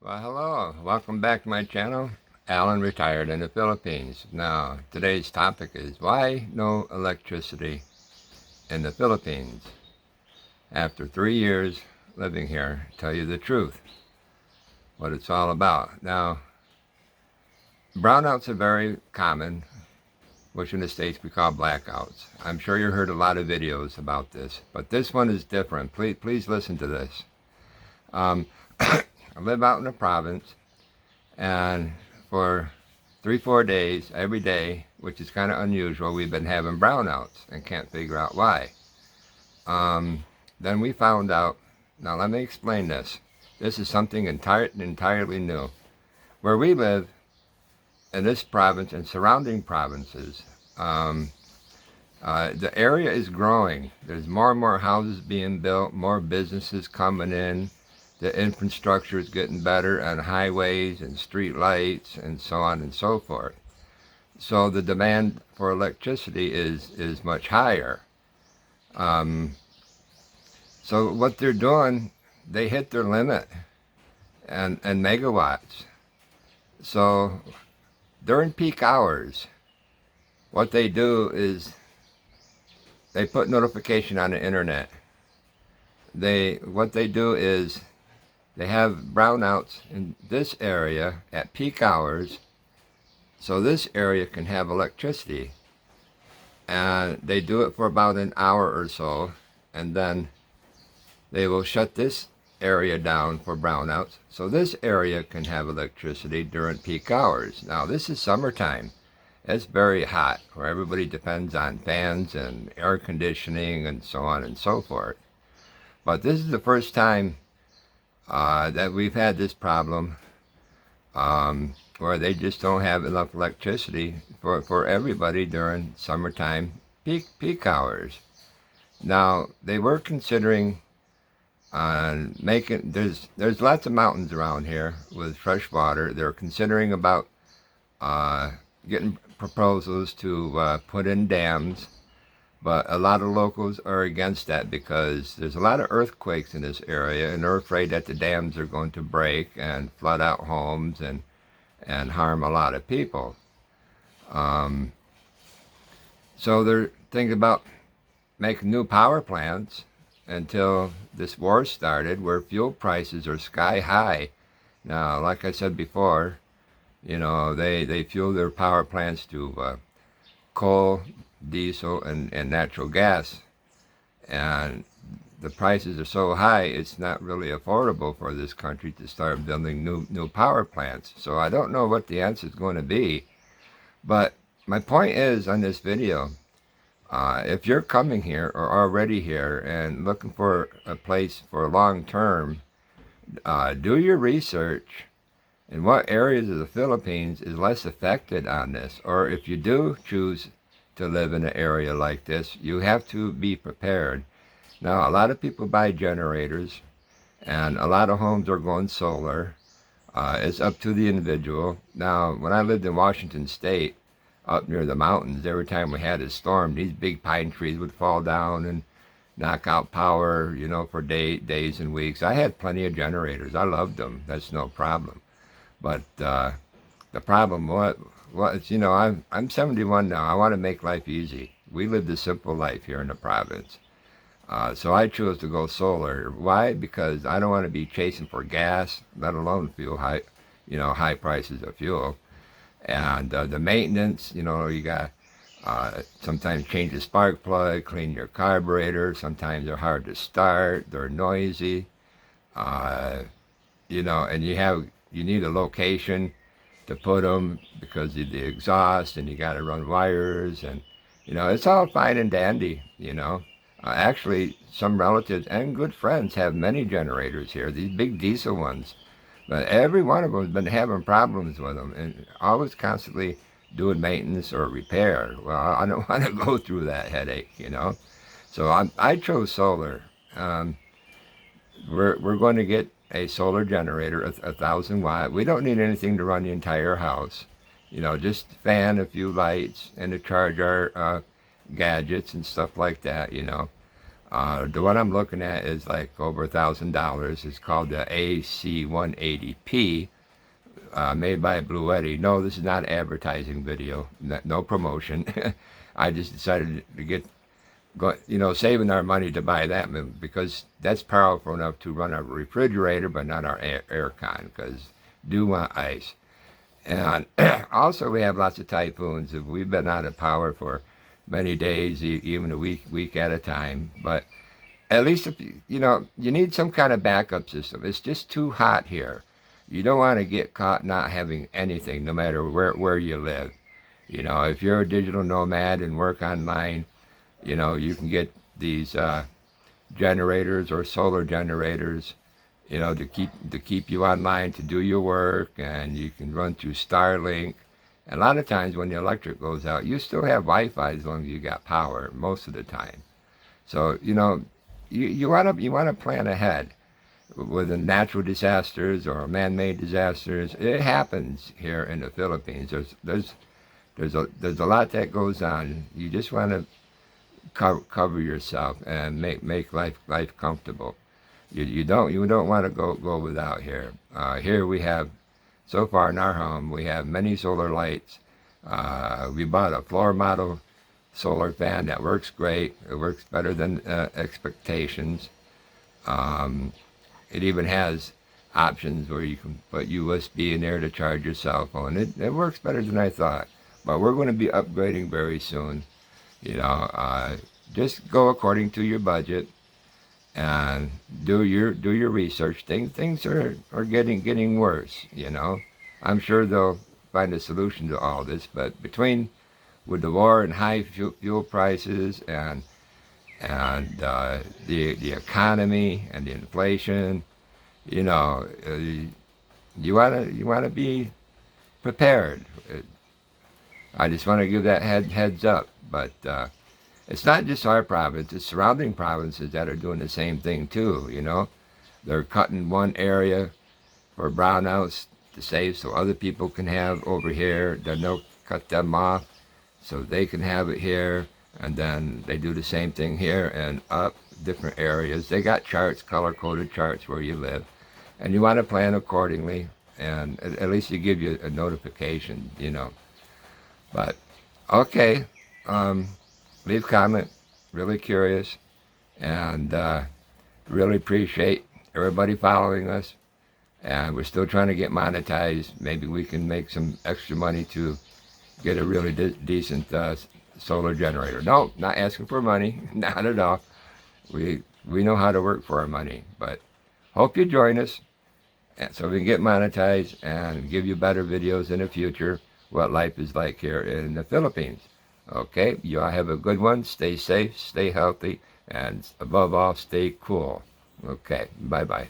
Well, hello. Welcome back to my channel. Alan retired in the Philippines. Now, today's topic is why no electricity in the Philippines? After 3 years living here, tell you the truth, what it's all about. Now, brownouts are very common, which in the States we call blackouts. I'm sure you heard a lot of videos about this, but this one is different. Please listen to this. I live out in the province, and for 3-4 days every day, which is kind of unusual, we've been having brownouts and can't figure out why. Then we found out. Now let me explain this. This is something entirely new. Where we live in this province and surrounding provinces, the area is growing. There's more and more houses being built, more businesses coming in. The infrastructure is getting better on highways and street lights and so on and so forth. So the demand for electricity is much higher. So what they're doing, they hit their limit and megawatts. So during peak hours, what they do is they put notification on the internet. What they do is they have brownouts in this area at peak hours, so this area can have electricity. And they do it for about an hour or so, and then they will shut this area down for brownouts, so this area can have electricity during peak hours. Now, this is summertime. It's very hot, where everybody depends on fans and air conditioning and so on and so forth. But this is the first time that we've had this problem where they just don't have enough electricity for everybody during summertime peak hours. Now, they were considering making, there's lots of mountains around here with fresh water. They're considering about getting proposals to put in dams. But a lot of locals are against that because there's a lot of earthquakes in this area, and they're afraid that the dams are going to break and flood out homes and harm a lot of people. So they're thinking about making new power plants until this war started, where fuel prices are sky high. Now, like I said before, they fuel their power plants to coal, diesel, and natural gas, and the prices are so high it's not really affordable for this country to start building new power plants. So I don't know what the answer is going to be, but my point is on this video, if you're coming here or already here and looking for a place for long term, do your research in what areas of the Philippines is less affected on this. Or if you do choose to live in an area like this, you have to be prepared. Now, a lot of people buy generators, and a lot of homes are going solar. It's up to the individual. Now, when I lived in Washington State, up near the mountains, every time we had a storm, these big pine trees would fall down and knock out power, for days and weeks. I had plenty of generators. I loved them. That's no problem. But the problem was, I'm 71 now. I want to make life easy. We lived a simple life here in the province. So I chose to go solar. Why? Because I don't want to be chasing for gas, let alone fuel high prices of fuel. And the maintenance, you got sometimes change the spark plug, clean your carburetor. Sometimes they're hard to start. They're noisy. And you need a location to put them because of the exhaust, and you got to run wires, and it's all fine and dandy. Actually, some relatives and good friends have many generators here, these big diesel ones, but every one of them has been having problems with them and always constantly doing maintenance or repair. Well, I don't want to go through that headache. So I chose solar. We're going to get a solar generator, 1,000 watt. We don't need anything to run the entire house. Just fan, a few lights, and to charge our gadgets and stuff like that. The one I'm looking at is like over $1,000. It's called the AC180P, made by Blue Eddy. No, this is not an advertising video, no promotion. I just decided to saving our money to buy that because that's powerful enough to run our refrigerator, but not our air con, because do want ice. And also we have lots of typhoons. We've been out of power for many days, even a week at a time. But at least if you need some kind of backup system. It's just too hot here. You don't want to get caught not having anything, no matter where you live. If you're a digital nomad and work online, you can get these generators or solar generators, to keep you online to do your work, and you can run through Starlink. And a lot of times when the electric goes out, you still have Wi-Fi as long as you got power most of the time. So you want to plan ahead with the natural disasters or man-made disasters. It happens here in the Philippines. There's a lot that goes on. You just want to cover yourself and make life comfortable. You don't want to go without here. Here we have, so far in our home, we have many solar lights. We bought a floor model solar fan that works great. It works better than expectations. It even has options where you can put USB in there to charge your cell phone. It works better than I thought. But we're going to be upgrading very soon. Just go according to your budget and do your research. Things are getting worse. I'm sure they'll find a solution to all this, but with the war and high fuel prices and the economy and the inflation, you want to be prepared. I just want to give that heads up. But it's not just our province; it's surrounding provinces that are doing the same thing too. They're cutting one area for brownouts to save so other people can have over here. Then they'll cut them off so they can have it here, and then they do the same thing here and up different areas. They got charts, color-coded charts where you live, and you want to plan accordingly. And at least it gives you a notification. But okay. Leave comment. Really curious, and really appreciate everybody following us. And we're still trying to get monetized. Maybe we can make some extra money to get a really decent solar generator. No, not asking for money, not at all. We know how to work for our money. But hope you join us, so we can get monetized and give you better videos in the future. What life is like here in the Philippines. Okay, you all have a good one. Stay safe, stay healthy, and above all, stay cool. Okay, bye-bye.